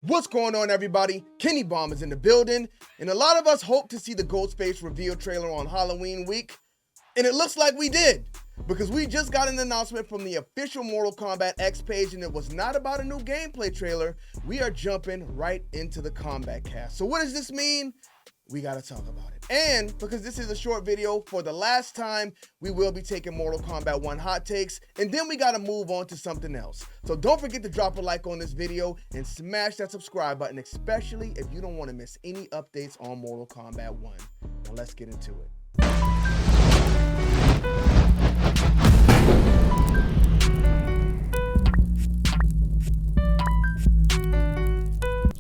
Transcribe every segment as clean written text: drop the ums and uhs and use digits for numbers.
What's going on, everybody? Kennybomb is in the building, and a lot of us hope to see the Ghostface reveal trailer on Halloween week, and it looks like we did, because we just got an announcement from the official Mortal Kombat X page, and it was not about a new gameplay trailer. We are jumping right into the Kombat cast. So what does this mean? We gotta talk about it. And because this is a short video, for the last time, we will be taking Mortal Kombat 1 hot takes, and then we gotta move on to something else. So don't forget to drop a like on this video and smash that subscribe button, especially if you don't want to miss any updates on Mortal Kombat 1. Now let's get into it.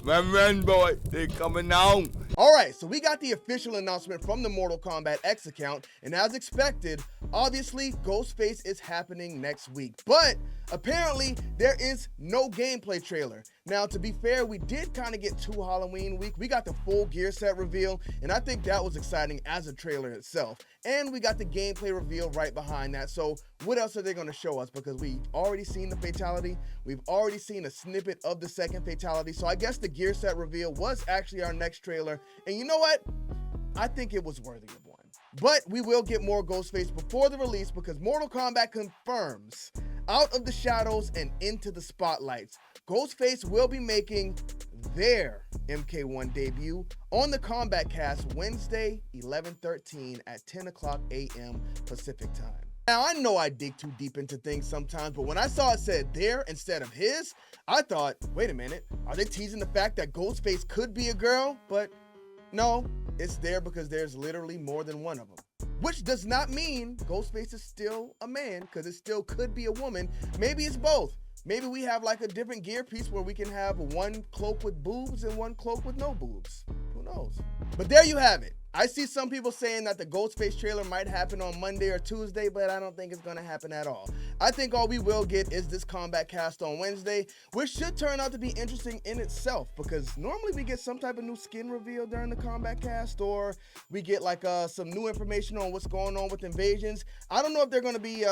Run, boy, they coming on. Alright, so we got the official announcement from the Mortal Kombat X account, and as expected, obviously Ghostface is happening next week, but apparently there is no gameplay trailer. Now, to be fair, we did kind of get two Halloween week. We got the full gear set reveal, and I think that was exciting as a trailer itself. And we got the gameplay reveal right behind that. So what else are they going to show us? Because we've already seen the fatality. We've already seen a snippet of the second fatality. So I guess the gear set reveal was actually our next trailer. And you know what? I think it was worthy of one. But we will get more Ghostface before the release, because Mortal Kombat confirms out of the shadows and into the spotlights, Ghostface will be making their MK1 debut on the Kombat cast Wednesday, 11/13 at 10 o'clock a.m. Pacific time. Now, I know I dig too deep into things sometimes, but when I saw it said their instead of his, I thought, wait a minute, are they teasing the fact that Ghostface could be a girl? But no, it's there because there's literally more than one of them. Which does not mean Ghostface is still a man, because it still could be a woman. Maybe it's both. Maybe we have like a different gear piece where we can have one cloak with boobs and one cloak with no boobs. Who knows? But there you have it. I see some people saying that the Ghostface trailer might happen on Monday or Tuesday, but I don't think it's going to happen at all. I think all we will get is this Kombat cast on Wednesday, which should turn out to be interesting in itself, because normally we get some type of new skin reveal during the Kombat cast, or we get like some new information on what's going on with invasions. I don't know if they're going to be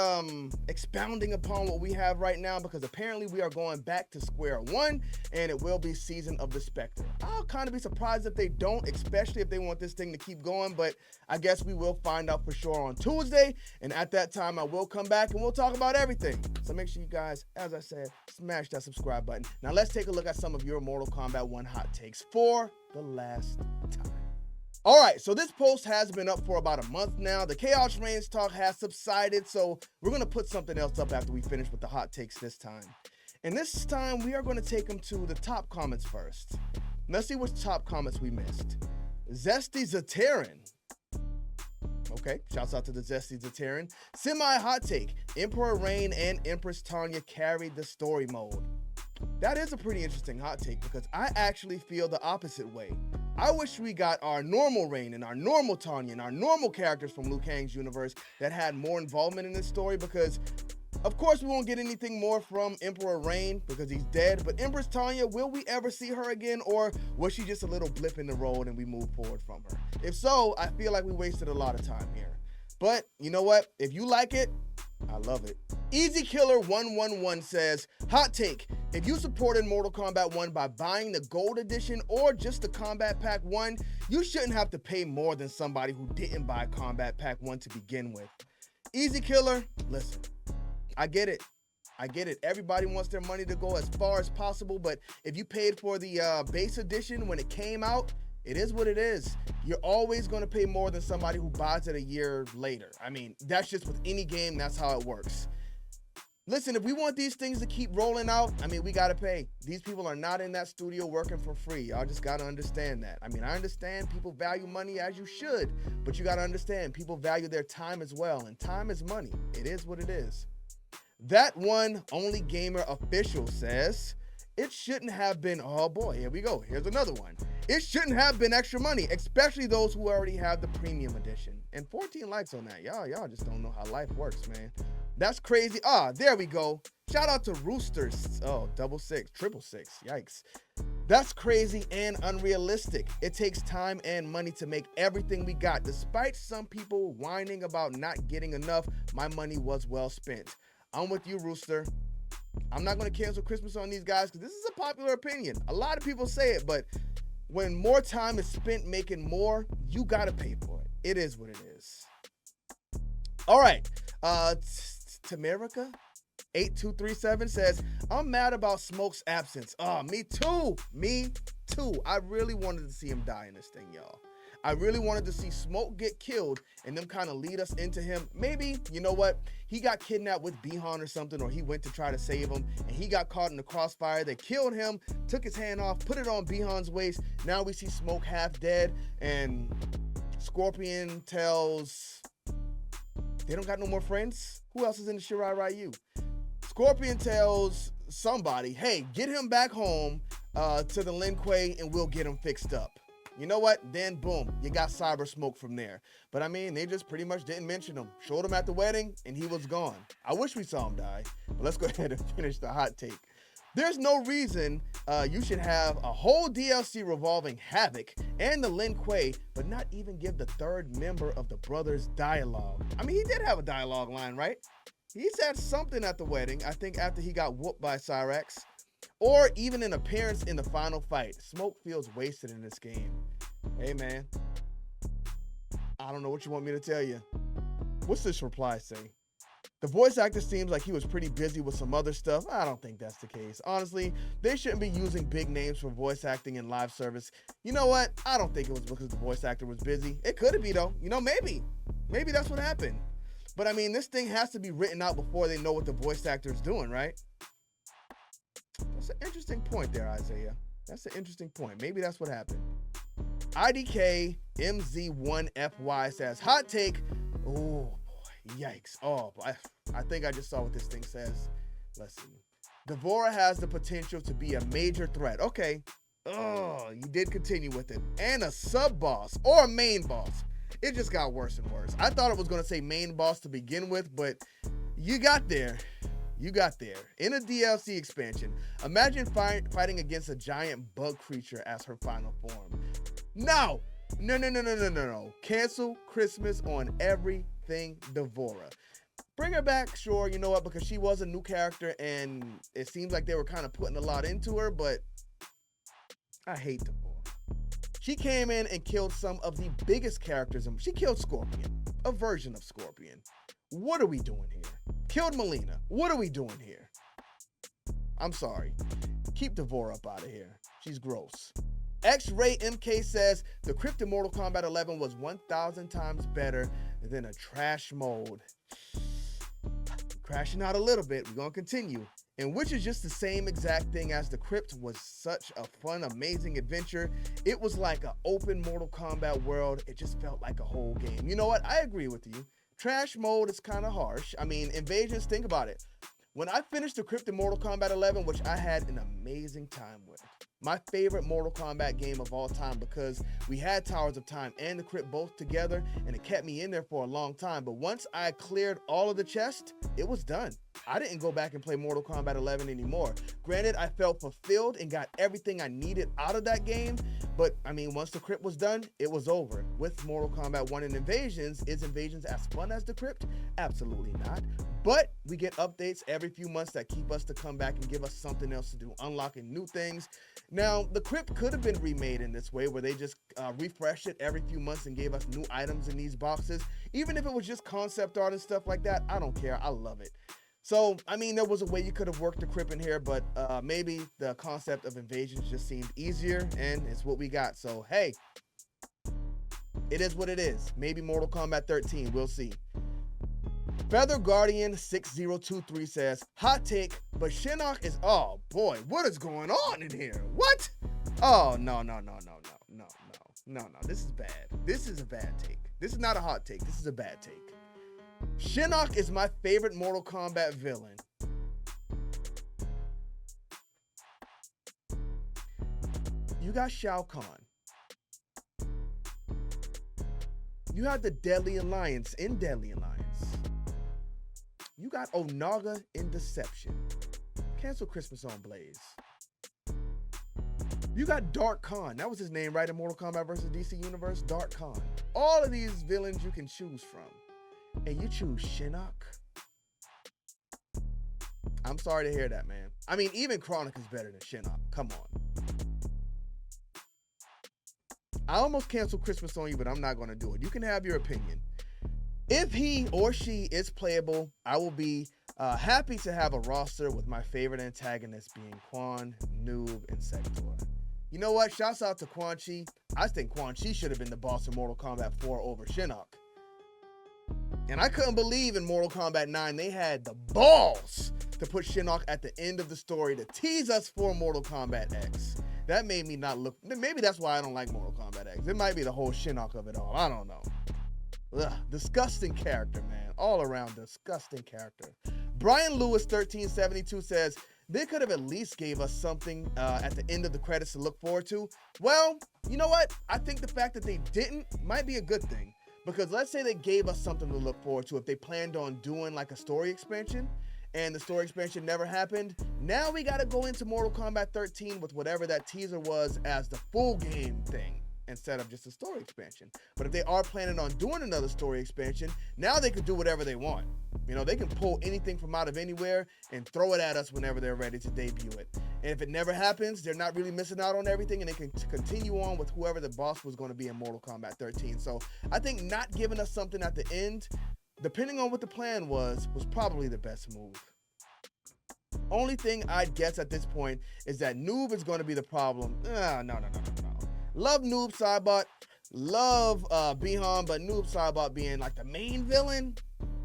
expounding upon what we have right now, because apparently we are going back to square one, and it will be Season of the Spectre. I'll kind of be surprised if they don't, especially if they want this thing to keep going, but I guess we will find out for sure on Tuesday, and at that time I will come back and we'll talk about everything. So make sure you guys, as I said, smash that subscribe button. Now let's take a look at some of your Mortal Kombat 1 hot takes for the last time. Alright, so this post has been up for about a month now. The Chaos Reigns talk has subsided, so we're going to put something else up after we finish with the hot takes this time. And this time we are going to take them to the top comments first. Let's see which top comments we missed. Zesty Zaterin. Okay, shouts out to the Zesty Zaterin. Semi-hot take. Emperor Reign and Empress Tanya carried the story mode. That is a pretty interesting hot take, because I actually feel the opposite way. I wish we got our normal Reign and our normal Tanya and our normal characters from Liu Kang's universe that had more involvement in this story, because of course we won't get anything more from Emperor Reign because he's dead, but Empress Tanya, will we ever see her again, or was she just a little blip in the road and we move forward from her? If so, I feel like we wasted a lot of time here. But you know what? If you like it, I love it. Easy Killer 111 says, hot take, if you supported Mortal Kombat 1 by buying the Gold Edition or just the Kombat Pack 1, you shouldn't have to pay more than somebody who didn't buy Kombat Pack 1 to begin with. Easy Killer, listen. I get it. I get it. Everybody wants their money to go as far as possible, but if you paid for the base edition when it came out, it is what it is. You're always going to pay more than somebody who buys it a year later. I mean, that's just with any game, that's how it works. Listen, if we want these things to keep rolling out, I mean, we got to pay. These people are not in that studio working for free. Y'all just got to understand that. I mean, I understand people value money, as you should, but you got to understand people value their time as well, and time is money. It is what it is. That one only gamer official says, it shouldn't have been, oh boy, here we go. Here's another one. It shouldn't have been extra money, especially those who already have the premium edition. And 14 likes on that. Y'all just don't know how life works, man. That's crazy. Ah, there we go. Shout out to Roosters. Oh, 666. Yikes. That's crazy and unrealistic. It takes time and money to make everything we got. Despite some people whining about not getting enough, my money was well spent. I'm with you, Rooster. I'm not going to cancel Christmas on these guys because this is a popular opinion. A lot of people say it, but when more time is spent making more, you got to pay for it. It is what it is. All right. Tamerica 8237 says, I'm mad about Smoke's absence. Oh, me too. Me too. I really wanted to see him die in this thing, y'all. I really wanted to see Smoke get killed and them kind of lead us into him. Maybe, you know what? He got kidnapped with Bihan or something, or he went to try to save him and he got caught in the crossfire. They killed him, took his hand off, put it on Bihan's waist. Now we see Smoke half dead, and Scorpion tells... They don't got no more friends? Who else is in the Shirai Ryu? Scorpion tells somebody, hey, get him back home to the Lin Kuei and we'll get him fixed up. You know what? Then boom, you got Cyber Smoke from there. But I mean, they just pretty much didn't mention him. Showed him at the wedding and he was gone. I wish we saw him die. But let's go ahead and finish the hot take. There's no reason you should have a whole DLC revolving Havoc and the Lin Kuei, but not even give the third member of the brothers dialogue. I mean, he did have a dialogue line, right? He said something at the wedding, I think after he got whooped by Cyrax. Or even an appearance in the final fight. Smoke feels wasted in this game. Hey, man. I don't know what you want me to tell you. What's this reply say? The voice actor seems like he was pretty busy with some other stuff. I don't think that's the case. Honestly, they shouldn't be using big names for voice acting in live service. You know what? I don't think it was because the voice actor was busy. It could be, though. You know, maybe. Maybe that's what happened. But I mean, this thing has to be written out before they know what the voice actor is doing, right? That's an interesting point there, Isaiah. That's an interesting point. Maybe that's what happened. IDK MZ1FY says, hot take. Oh, boy. Yikes. Oh, I think I just saw what this thing says. Let's see. Devora has the potential to be a major threat. Okay. Oh, you did continue with it. And a sub-boss or a main boss. It just got worse and worse. I thought it was going to say main boss to begin with, but you got there. You got there. In a DLC expansion, imagine fighting against a giant bug creature as her final form. No. Cancel Christmas on everything Devora. Bring her back, sure, you know what, because she was a new character and it seems like they were kind of putting a lot into her, but I hate Devora. She came in and killed some of the biggest characters. She killed Scorpion, a version of Scorpion. What are we doing here? Killed Melina. What are we doing here? I'm sorry. Keep Devora up out of here. She's gross. X-Ray MK says the crypt in Mortal Kombat 11 was 1,000 times better than a trash mode. Crashing out a little bit. We're going to continue. And which is just the same exact thing as the crypt. Was such a fun, amazing adventure. It was like an open Mortal Kombat world. It just felt like a whole game. You know what? I agree with you. Trash mode is kind of harsh. I mean, invasions, think about it. When I finished the crypt in Mortal Kombat 11, which I had an amazing time with, my favorite Mortal Kombat game of all time, because we had Towers of Time and the crypt both together, and it kept me in there for a long time. But once I cleared all of the chests, it was done. I didn't go back and play Mortal Kombat 11 anymore. Granted, I felt fulfilled and got everything I needed out of that game, but I mean, once the crypt was done, it was over. With Mortal Kombat 1 and Invasions, is Invasions as fun as the crypt? Absolutely not. But we get updates every few months that keep us to come back and give us something else to do, unlocking new things. Now, the crypt could have been remade in this way, where they just refreshed it every few months and gave us new items in these boxes. Even if it was just concept art and stuff like that, I don't care. I love it. So, I mean, there was a way you could have worked the crypt in here, but maybe the concept of Invasions just seemed easier, and it's what we got. So, hey, it is what it is. Maybe Mortal Kombat 13, we'll see. Feather Guardian 6023 says, hot take, but Shinnok is, oh boy, what is going on in here? What? Oh, no. This is bad. This is a bad take. This is not a hot take. This is a bad take. Shinnok is my favorite Mortal Kombat villain. You got Shao Kahn. You have the Deadly Alliance in Deadly Alliance. You got Onaga in Deception. Cancel Christmas on Blaze. You got Dark Khan. That was his name, right, in Mortal Kombat vs. DC Universe? Dark Khan. All of these villains you can choose from. And you choose Shinnok? I'm sorry to hear that, man. I mean, even Chronic is better than Shinnok. Come on. I almost canceled Christmas on you, but I'm not going to do it. You can have your opinion. If he or she is playable, I will be happy to have a roster with my favorite antagonists being Quan, Noob, and Sector. You know what? Shouts out to Quan Chi. I think Quan Chi should have been the boss in Mortal Kombat 4 over Shinnok. And I couldn't believe in Mortal Kombat 9 they had the balls to put Shinnok at the end of the story to tease us for Mortal Kombat X. That made me not look. Maybe that's why I don't like Mortal Kombat X. It might be the whole Shinnok of it all. I don't know. Ugh, disgusting character, man. All around disgusting character. Brian Lewis 1372 says, they could have at least gave us something at the end of the credits to look forward to. Well, you know what? I think the fact that they didn't might be a good thing. Because let's say they gave us something to look forward to if they planned on doing like a story expansion and the story expansion never happened. Now we got to go into Mortal Kombat 13 with whatever that teaser was as the full game thing instead of just a story expansion. But if they are planning on doing another story expansion, now they could do whatever they want. You know, they can pull anything from out of anywhere and throw it at us whenever they're ready to debut it. And if it never happens, they're not really missing out on everything, and they can continue on with whoever the boss was going to be in Mortal Kombat 13. So I think not giving us something at the end, depending on what the plan was probably the best move. Only thing I'd guess at this point is that Noob is going to be the problem. No. Love Noob Saibot, love Bihan, but Noob Saibot being like the main villain,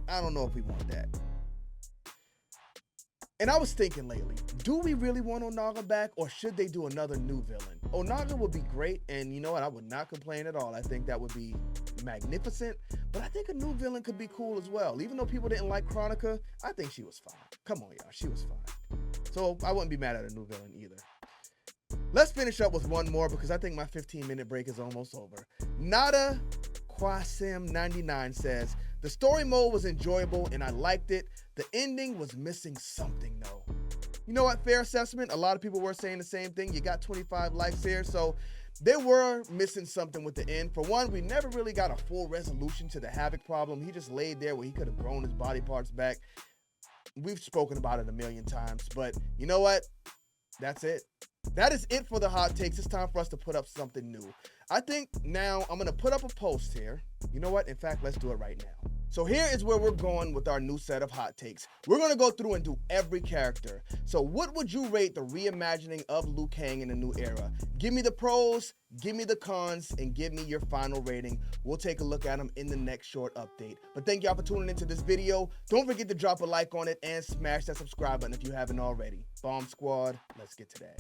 I don't know if we want that. And I was thinking lately, do we really want Onaga back, or should they do another new villain? Onaga would be great, and you know what? I would not complain at all. I think that would be magnificent, but I think a new villain could be cool as well. Even though people didn't like Chronica, I think she was fine. Come on, y'all, she was fine. So I wouldn't be mad at a new villain either. Let's finish up with one more because I think my 15-minute break is almost over. Nada Quasim99 says, the story mode was enjoyable and I liked it. The ending was missing something though. You know what? Fair assessment. A lot of people were saying the same thing. You got 25 likes here. So they were missing something with the end. For one, we never really got a full resolution to the Havoc problem. He just laid there where he could have grown his body parts back. We've spoken about it a million times, but you know what? That's it. That is it for the hot takes. It's time for us to put up something new. I think now I'm going to put up a post here. You know what? In fact, let's do it right now. So here is where we're going with our new set of hot takes. We're going to go through and do every character. So what would you rate the reimagining of Liu Kang in the new era? Give me the pros, give me the cons, and give me your final rating. We'll take a look at them in the next short update. But thank y'all for tuning into this video. Don't forget to drop a like on it and smash that subscribe button if you haven't already. Bomb Squad, let's get to that.